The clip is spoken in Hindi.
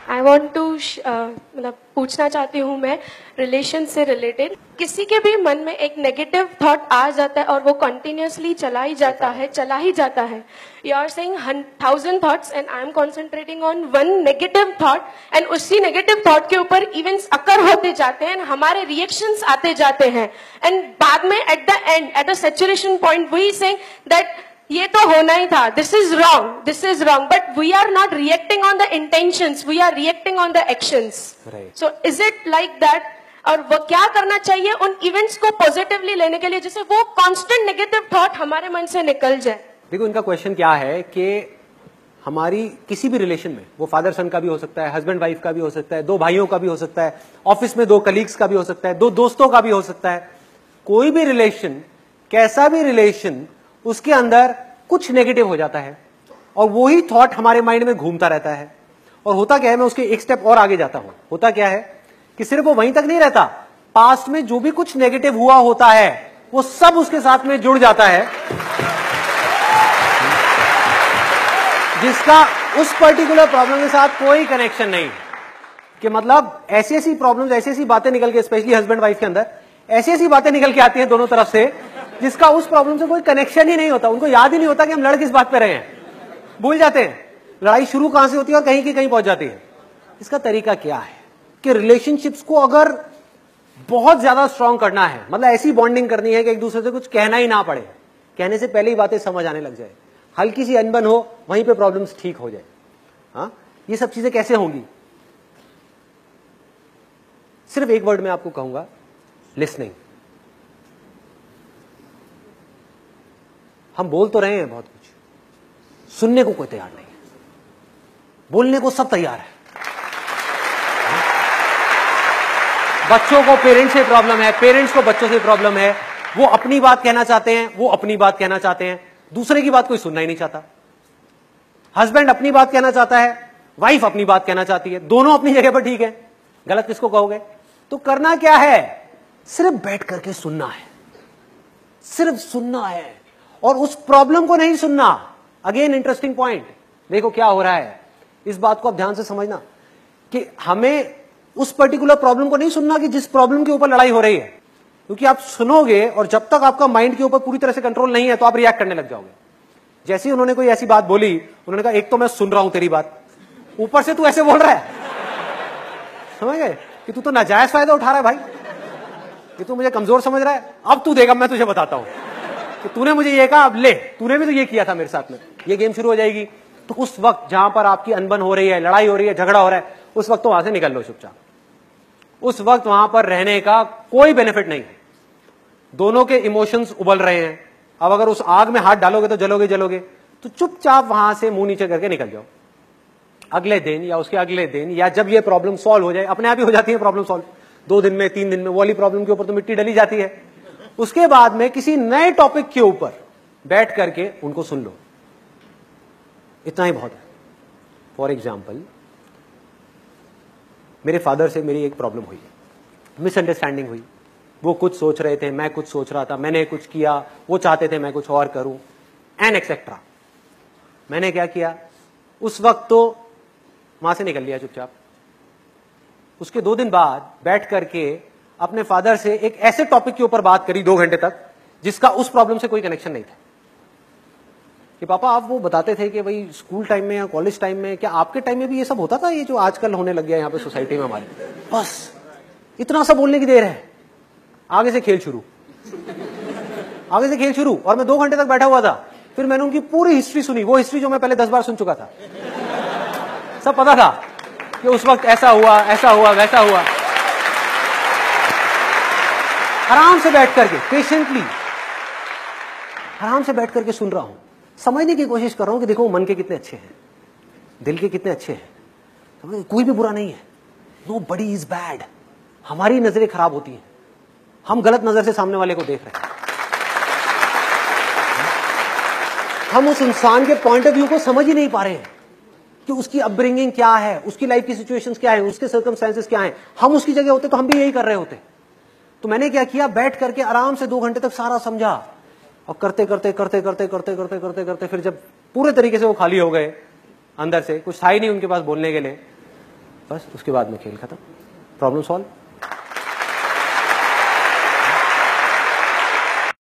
आई वॉन्ट टू मतलब पूछना चाहती हूँ मैं रिलेशन से रिलेटेड, किसी के भी मन में एक नेगेटिव थॉट आ जाता है और वो कंटिन्यूसली चला ही जाता है. You are saying 1000 thoughts and I am concentrating on one negative thought and उसी नेगेटिव थॉट के ऊपर इवेंट्स अकर होते जाते हैं, हमारे रिएक्शंस आते जाते हैं एंड बाद में at the end at a saturation point we saying that ये तो होना ही था, this is wrong, but we are not reacting on the intentions, we are reacting on the actions. So is it like that? और वो क्या करना चाहिए उन इवेंट्स को पॉजिटिवली लेने के लिए जिससे वो कांस्टेंट नेगेटिव थॉट हमारे मन से निकल जाए? देखो, इनका क्वेश्चन क्या है कि हमारी किसी भी रिलेशन में, वो फादर सन का भी हो सकता है, हस्बैंड वाइफ का भी हो सकता है, दो भाइयों का भी हो सकता है, ऑफिस में दो कलीग्स का भी हो सकता है, दो दोस्तों का भी हो सकता है, कोई भी रिलेशन, कैसा भी रिलेशन, उसके अंदर कुछ नेगेटिव हो जाता है और वही थॉट हमारे माइंड में घूमता रहता है. और होता क्या है, मैं उसके एक स्टेप और आगे जाता हूं. होता क्या है कि सिर्फ वो वहीं तक नहीं रहता, पास्ट में जो भी कुछ नेगेटिव हुआ होता है वो सब उसके साथ में जुड़ जाता है, जिसका उस पर्टिकुलर प्रॉब्लम के साथ कोई कनेक्शन नहीं. कि मतलब ऐसी ऐसी प्रॉब्लम्स, ऐसी ऐसी बातें निकल के, स्पेशली हस्बैंड वाइफ के अंदर ऐसी ऐसी बातें निकल के आती हैं दोनों तरफ से, जिसका उस प्रॉब्लम से कोई कनेक्शन ही नहीं होता. उनको याद ही नहीं होता कि हम लड़ किस बात पे रहे हैं, भूल जाते हैं लड़ाई शुरू कहां से होती है और कहीं की कहीं पहुंच जाती है. इसका तरीका क्या है कि रिलेशनशिप्स को अगर बहुत ज्यादा स्ट्रांग करना है, मतलब ऐसी बॉन्डिंग करनी है कि एक दूसरे से कुछ कहना ही ना पड़े, कहने से पहले ही बातें समझ आने लग जाए, हल्की सी अनबन हो वहीं पे प्रॉब्लम्स ठीक हो जाए. हाँ, ये सब चीजें कैसे होंगी? सिर्फ एक वर्ड में आपको कहूंगा, लिसनिंग. हम बोल तो रहे हैं बहुत कुछ, सुनने को कोई तैयार नहीं है, बोलने को सब तैयार है. बच्चों को पेरेंट्स से प्रॉब्लम है, पेरेंट्स को बच्चों से प्रॉब्लम है, वो अपनी बात कहना चाहते हैं, वो अपनी बात कहना चाहते हैं, दूसरे की बात कोई सुनना ही नहीं चाहता. हस्बैंड अपनी बात कहना चाहता है, वाइफ अपनी बात कहना चाहती है, दोनों अपनी जगह पर ठीक है, गलत किसको कहोगे? तो करना क्या है? सिर्फ बैठ करके सुनना है, सिर्फ सुनना है और उस प्रॉब्लम को नहीं सुनना. अगेन इंटरेस्टिंग पॉइंट, देखो क्या हो रहा है, इस बात को आप ध्यान से समझना कि हमें उस पर्टिकुलर प्रॉब्लम को नहीं सुनना कि जिस प्रॉब्लम के ऊपर लड़ाई हो रही है, क्योंकि आप सुनोगे और जब तक आपका माइंड के ऊपर पूरी तरह से कंट्रोल नहीं है तो आप रिएक्ट करने लग जाओगे. जैसे ही उन्होंने कोई ऐसी बात बोली, उन्होंने कहा एक तो मैं सुन रहा हूं तेरी बात, ऊपर से तू ऐसे बोल रहा है, समझ गए कि तू तो नाजायज फायदा उठा रहा है भाई, कि तू मुझे कमजोर समझ रहा है. अब तू देगा, मैं तुझे बताता हूं कि तूने मुझे ये कहा, अब ले, तूने भी तो ये किया था मेरे साथ में, ये गेम शुरू हो जाएगी. तो उस वक्त जहां पर आपकी अनबन हो रही है, लड़ाई हो रही है, झगड़ा हो रहा है, उस वक्त तो वहां से निकल लो चुपचाप. उस वक्त वहां पर रहने का कोई बेनिफिट नहीं है. दोनों के इमोशंस उबल रहे हैं, अब अगर उस आग में हाथ डालोगे तो जलोगे, तो चुपचाप वहां से मुंह नीचे करके निकल जाओ. अगले दिन या उसके अगले दिन या जब ये प्रॉब्लम सॉल्व हो जाए, अपने आप ही हो जाती है प्रॉब्लम सॉल्व, 2 दिन में 3 दिन में, वो वाली प्रॉब्लम के ऊपर तो मिट्टी डली जाती है. उसके बाद में किसी नए टॉपिक के ऊपर बैठ करके उनको सुन लो, इतना ही बहुत है. फॉर एग्जाम्पल, मेरे फादर से मेरी एक प्रॉब्लम हुई, मिसअंडरस्टैंडिंग हुई. वो कुछ सोच रहे थे, मैं कुछ सोच रहा था, मैंने कुछ किया, वो चाहते थे मैं कुछ और करूं, एंड एक्सेट्रा. मैंने क्या किया, उस वक्त तो वहां से निकल लिया चुपचाप. उसके 2 दिन बाद बैठ करके अपने फादर से एक ऐसे टॉपिक के ऊपर बात करी 2 घंटे तक जिसका उस प्रॉब्लम से कोई कनेक्शन नहीं था. कि पापा आप वो बताते थे कि भाई स्कूल टाइम में या कॉलेज टाइम में, क्या आपके टाइम में भी ये सब होता था, ये जो आजकल होने लग गया यहाँ पे सोसाइटी में हमारे? बस इतना सा बोलने की देर है, आगे से खेल शुरू, आगे से खेल शुरू. और मैं 2 घंटे तक बैठा हुआ था. फिर मैंने उनकी पूरी हिस्ट्री सुनी, वो हिस्ट्री जो मैं पहले 10 बार सुन चुका था. सब पता था कि उस वक्त ऐसा हुआ, ऐसा हुआ, वैसा हुआ. आराम से बैठ करके, पेशेंटली आराम से बैठ करके सुन रहा हूं, समझने की कोशिश कर रहा हूं कि देखो मन के कितने अच्छे हैं, दिल के कितने अच्छे हैं, कोई भी बुरा नहीं है. Nobody is bad. हमारी नजरें खराब होती हैं, हम गलत नजर से सामने वाले को देख रहे हैं, हम उस इंसान के पॉइंट ऑफ व्यू को समझ ही नहीं पा रहे हैं कि उसकी अपब्रिंगिंग क्या है, उसकी लाइफ की सिचुएशंस क्या है, उसके सर्कमस्टेंसेस क्या हैं. हम उसकी जगह होते तो हम भी यही कर रहे होते. तो मैंने क्या किया, बैठ करके आराम से 2 घंटे तक सारा समझा, और करते करते करते करते करते करते करते करते फिर जब पूरे तरीके से वो खाली हो गए, अंदर से कुछ था ही नहीं उनके पास बोलने के लिए, बस उसके बाद में खेल खत्म, प्रॉब्लम सॉल्व।